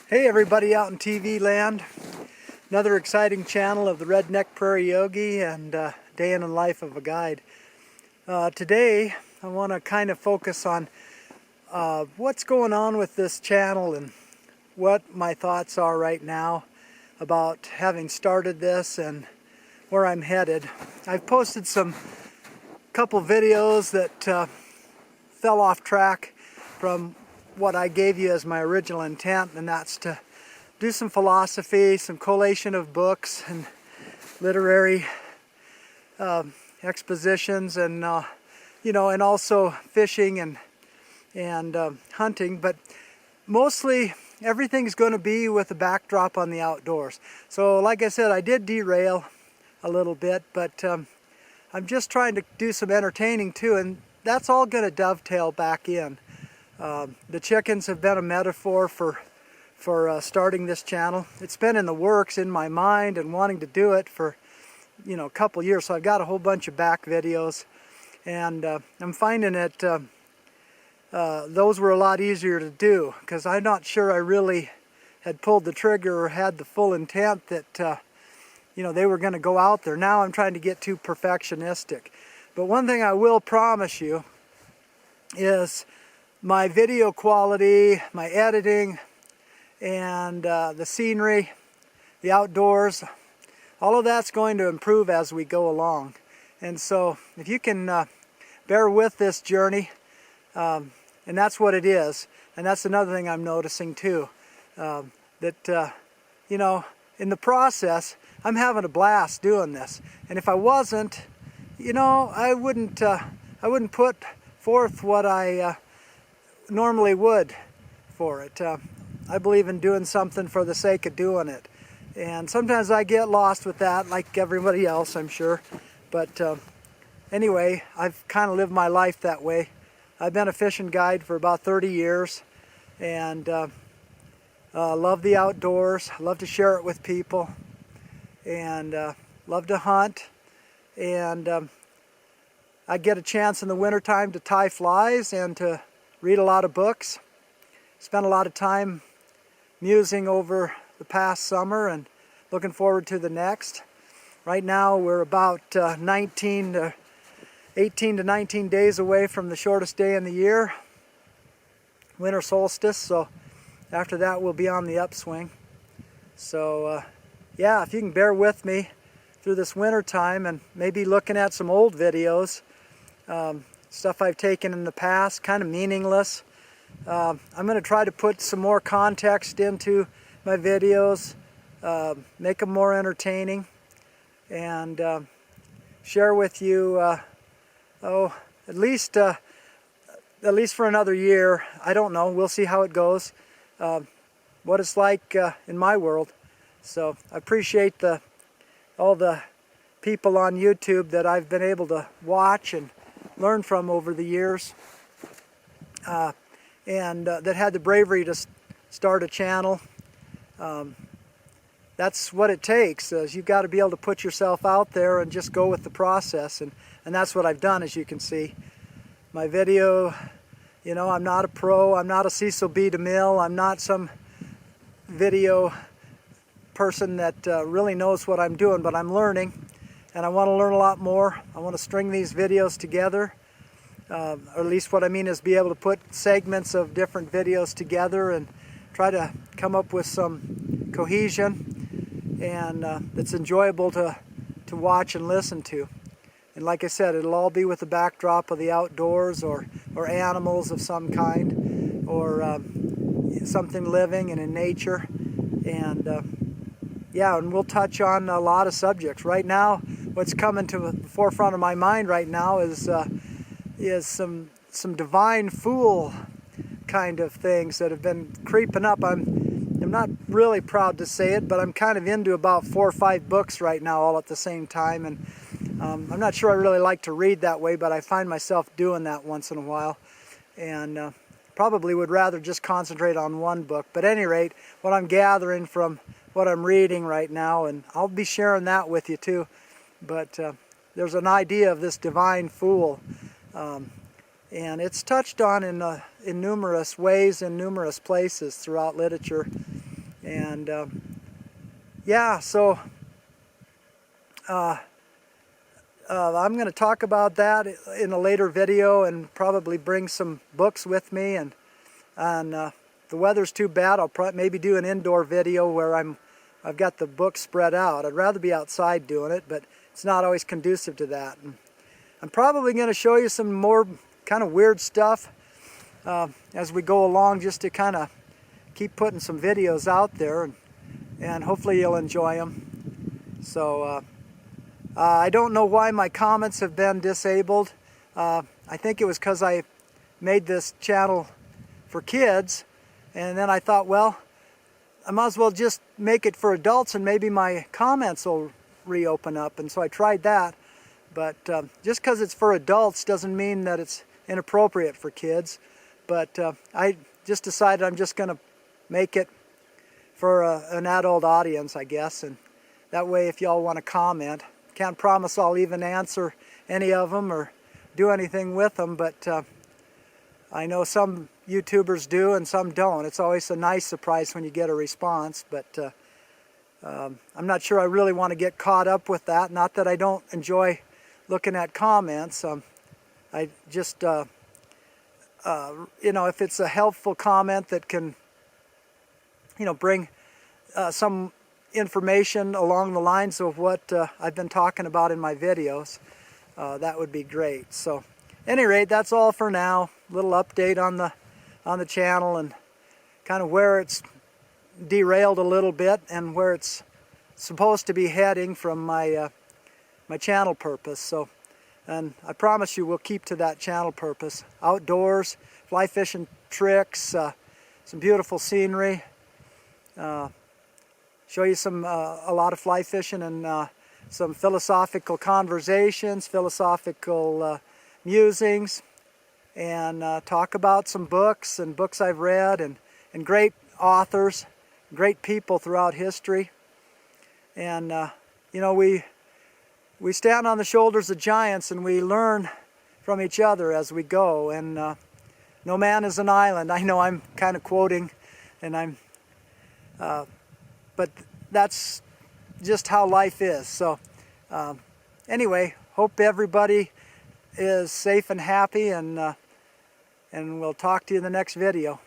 Hey everybody out in TV land, another exciting channel of the Redneck Prairie Yogi and day in the life of a guide. Today I want to kind of focus on what's going on with this channel and what my thoughts are right now about having started this and where I'm headed. I've posted some couple videos that fell off track from what I gave you as my original intent, and that's to do some philosophy, some collation of books and literary expositions, and and also fishing and hunting. But mostly everything's going to be with a backdrop on the outdoors. So like I said, I did derail a little bit, but I'm just trying to do some entertaining too, and that's all going to dovetail back in. The chickens have been a metaphor for starting this channel. It's been in the works in my mind and wanting to do it for a couple years. So I've got a whole bunch of back videos, and I'm finding that those were a lot easier to do because I'm not sure I really had pulled the trigger or had the full intent that they were going to go out there. Now I'm trying to get too perfectionistic. But one thing I will promise you is my video quality, my editing, and the scenery, the outdoors, all of that's going to improve as we go along. And so if you can bear with this journey, and that's what it is, and that's another thing I'm noticing too, that in the process I'm having a blast doing this. And if I wasn't, I wouldn't put forth what I normally would for it. I believe in doing something for the sake of doing it, and sometimes I get lost with that, like everybody else, I'm sure. But anyway, I've kind of lived my life that way. I've been a fishing guide for about 30 years, and love the outdoors, love to share it with people, and love to hunt. And I get a chance in the wintertime to tie flies and to read a lot of books. Spent a lot of time musing over the past summer and looking forward to the next. Right now we're about 18 to 19 days away from the shortest day in the year, winter solstice. So after that we'll be on the upswing. So yeah, if you can bear with me through this winter time and maybe looking at some old videos, stuff I've taken in the past, kind of meaningless. I'm going to try to put some more context into my videos, make them more entertaining, and share with you, at least for another year. I don't know. We'll see how it goes, what it's like in my world. So I appreciate all the people on YouTube that I've been able to watch and learn from over the years, and that had the bravery to start a channel. That's what it takes. You've got to be able to put yourself out there and just go with the process, and that's what I've done. As you can see, my video, I'm not a pro, I'm not a Cecil B. DeMille, I'm not some video person that really knows what I'm doing, but I'm learning. And I want to learn a lot more. I want to string these videos together. Or at least what I mean is be able to put segments of different videos together and try to come up with some cohesion and that's enjoyable to watch and listen to. And like I said, it'll all be with the backdrop of the outdoors or animals of some kind, or something living and in nature. And yeah, and we'll touch on a lot of subjects. Right now, what's coming to the forefront of my mind right now is some divine fool kind of things that have been creeping up. I'm not really proud to say it, but I'm kind of into about 4 or 5 books right now all at the same time, and I'm not sure I really like to read that way, but I find myself doing that once in a while, and probably would rather just concentrate on one book. But at any rate, what I'm gathering from what I'm reading right now, and I'll be sharing that with you too. But there's an idea of this divine fool, and it's touched on in numerous ways in numerous places throughout literature. And yeah, so I'm going to talk about that in a later video, and probably bring some books with me. And the weather's too bad, I'll maybe do an indoor video where I've got the books spread out. I'd rather be outside doing it, but it's not always conducive to that. And I'm probably going to show you some more kind of weird stuff as we go along, just to kind of keep putting some videos out there, and hopefully you'll enjoy them. So I don't know why my comments have been disabled. I think it was because I made this channel for kids, and then I thought, well, I might as well just make it for adults and maybe my comments will reopen up. And so I tried that. But just because it's for adults doesn't mean that it's inappropriate for kids. But I just decided I'm just going to make it for an adult audience, I guess. And that way, if y'all want to comment, can't promise I'll even answer any of them or do anything with them, but I know some YouTubers do and some don't. It's always a nice surprise when you get a response, but I'm not sure I really want to get caught up with that. Not that I don't enjoy looking at comments. I just, you know, if it's a helpful comment that can, you know, bring some information along the lines of what I've been talking about in my videos, that would be great. So at any rate, that's all for now. Little update on the channel and kind of where it's derailed a little bit and where it's supposed to be heading from my my channel purpose. So, and I promise you we'll keep to that channel purpose. Outdoors, fly fishing tricks, some beautiful scenery, show you some a lot of fly fishing, and some philosophical conversations, philosophical musings, and talk about some books and books I've read, and great authors, great people throughout history. And you know, we stand on the shoulders of giants, and we learn from each other as we go. And no man is an island. I know I'm kind of quoting, and but that's just how life is. So anyway, hope everybody is safe and happy, and we'll talk to you in the next video.